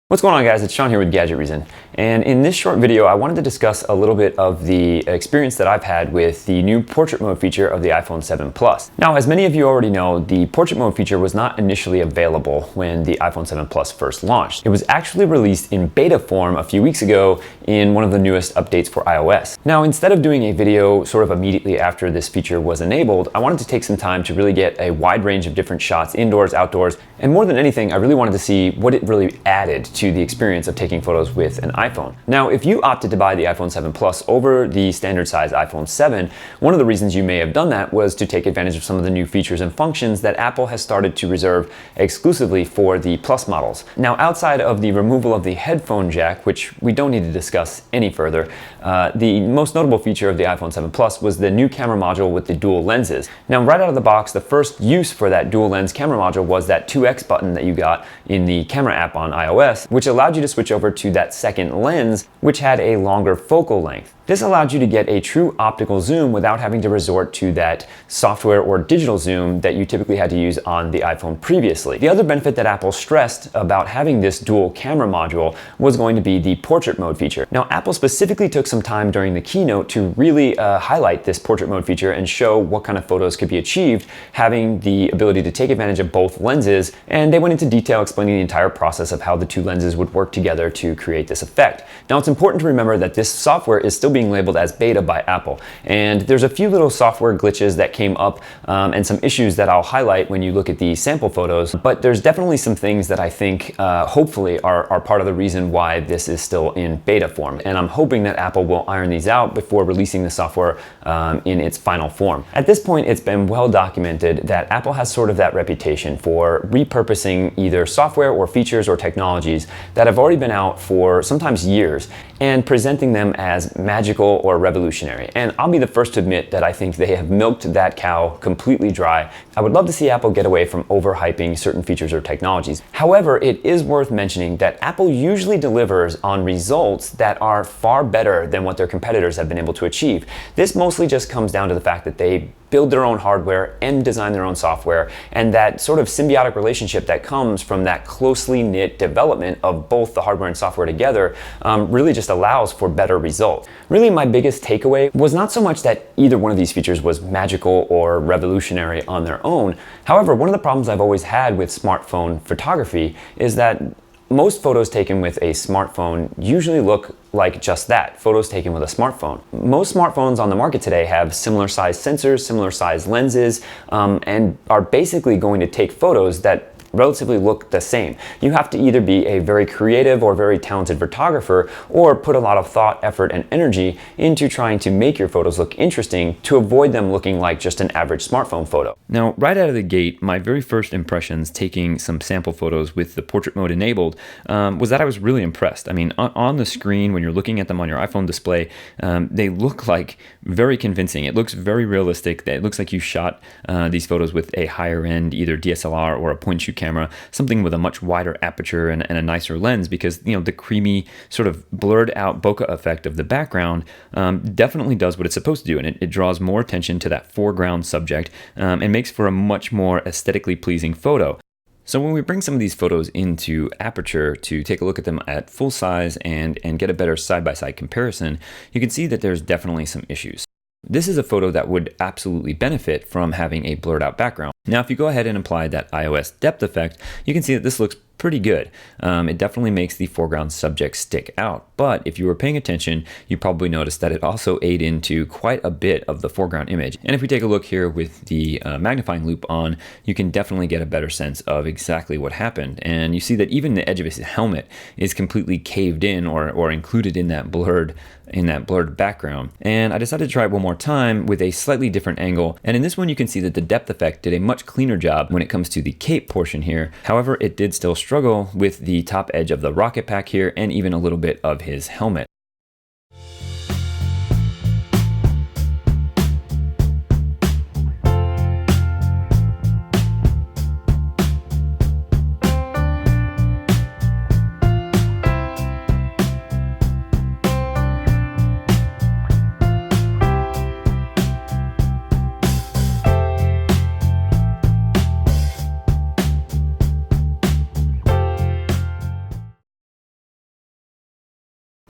What's going on, guys? It's Sean here with Gadget Reason, and in this short video I wanted to discuss a little bit of the experience that I've had with the new portrait mode feature of the iPhone 7 Plus. Now, as many of you already know, the portrait mode feature was not initially available when the iPhone 7 Plus first launched. It was actually released in beta form a few weeks ago in one of the newest updates for iOS. Now, instead of doing a video sort of immediately after this feature was enabled, I wanted to take some time to really get a wide range of different shots, indoors, outdoors, and more than anything, I really wanted to see what it really added to the experience of taking photos with an iPhone. Now, if you opted to buy the iPhone 7 Plus over the standard size iPhone 7, one of the reasons you may have done that was to take advantage of some of the new features and functions that Apple has started to reserve exclusively for the Plus models. Now, outside of the removal of the headphone jack, which we don't need to discuss any further, the most notable feature of the iPhone 7 Plus was the new camera module with the dual lenses. Now, right out of the box, the first use for that dual lens camera module was that 2x button that you got in the camera app on iOS, which allowed you to switch over to that second lens, which had a longer focal length. This allowed you to get a true optical zoom without having to resort to that software or digital zoom that you typically had to use on the iPhone previously. The other benefit that Apple stressed about having this dual camera module was going to be the portrait mode feature. Now, Apple specifically took some time during the keynote to really highlight this portrait mode feature and show what kind of photos could be achieved having the ability to take advantage of both lenses, and they went into detail explaining the entire process of how the two lenses would work together to create this effect. Now, it's important to remember that this software is still being labeled as beta by Apple, and there's a few little software glitches that came up and some issues that I'll highlight when you look at the sample photos, but there's definitely some things that I think hopefully are part of the reason why this is still in beta form, and I'm hoping that Apple will iron these out before releasing the software in its final form. At this point, it's been well documented that Apple has sort of that reputation for repurposing either software or features or technologies that have already been out for sometimes years and presenting them as magical or revolutionary. And I'll be the first to admit that I think they have milked that cow completely dry. I would love to see Apple get away from overhyping certain features or technologies. However, it is worth mentioning that Apple usually delivers on results that are far better than what their competitors have been able to achieve. This mostly just comes down to the fact that they build their own hardware and design their own software, and that sort of symbiotic relationship that comes from that closely knit development of both the hardware and software together really just allows for better results. Really, my biggest takeaway was not so much that either one of these features was magical or revolutionary on their own. However, one of the problems I've always had with smartphone photography is that most photos taken with a smartphone usually look like just that, photos taken with a smartphone. Most smartphones on the market today have similar size sensors, similar size lenses, and are basically going to take photos that relatively look the same. You have to either be a very creative or very talented photographer or put a lot of thought, effort, and energy into trying to make your photos look interesting to avoid them looking like just an average smartphone photo. Now, right out of the gate, my very first impressions taking some sample photos with the portrait mode enabled was that I was really impressed. I mean, on the screen, when you're looking at them on your iPhone display, they look like very convincing. It looks very realistic. It looks like you shot these photos with a higher end, either DSLR or a point and shoot camera, something with a much wider aperture and a nicer lens, because the creamy sort of blurred out bokeh effect of the background definitely does what it's supposed to do, and it draws more attention to that foreground subject and makes for a much more aesthetically pleasing photo. So when we bring some of these photos into aperture to take a look at them at full size and get a better side-by-side comparison, you can see that there's definitely some issues. This is a photo that would absolutely benefit from having a blurred out background. Now, if you go ahead and apply that iOS depth effect, you can see that this looks pretty good. It definitely makes the foreground subject stick out, but if you were paying attention, you probably noticed that it also ate into quite a bit of the foreground image. And if we take a look here with the magnifying loop on, you can definitely get a better sense of exactly what happened. And you see that even the edge of his helmet is completely caved in or included in that blurred background. And I decided to try it one more time with a slightly different angle. And in this one, you can see that the depth effect did a much cleaner job when it comes to the cape portion here. However, it did still struggle with the top edge of the rocket pack here and even a little bit of his helmet.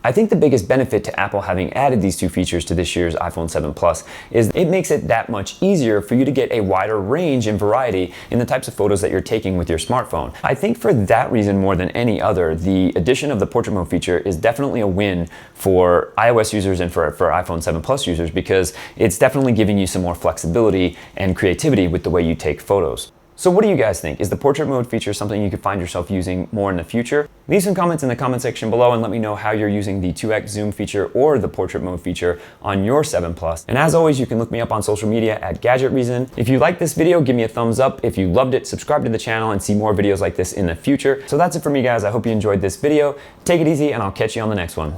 I think the biggest benefit to Apple having added these two features to this year's iPhone 7 Plus is it makes it that much easier for you to get a wider range and variety in the types of photos that you're taking with your smartphone. I think for that reason more than any other, the addition of the portrait mode feature is definitely a win for iOS users and for iPhone 7 Plus users, because it's definitely giving you some more flexibility and creativity with the way you take photos. So what do you guys think? Is the portrait mode feature something you could find yourself using more in the future? Leave some comments in the comment section below and let me know how you're using the 2x zoom feature or the portrait mode feature on your 7 Plus. And as always, you can look me up on social media at Gadget Reason. If you liked this video, give me a thumbs up. If you loved it, subscribe to the channel and see more videos like this in the future. So that's it for me, guys. I hope you enjoyed this video. Take it easy and I'll catch you on the next one.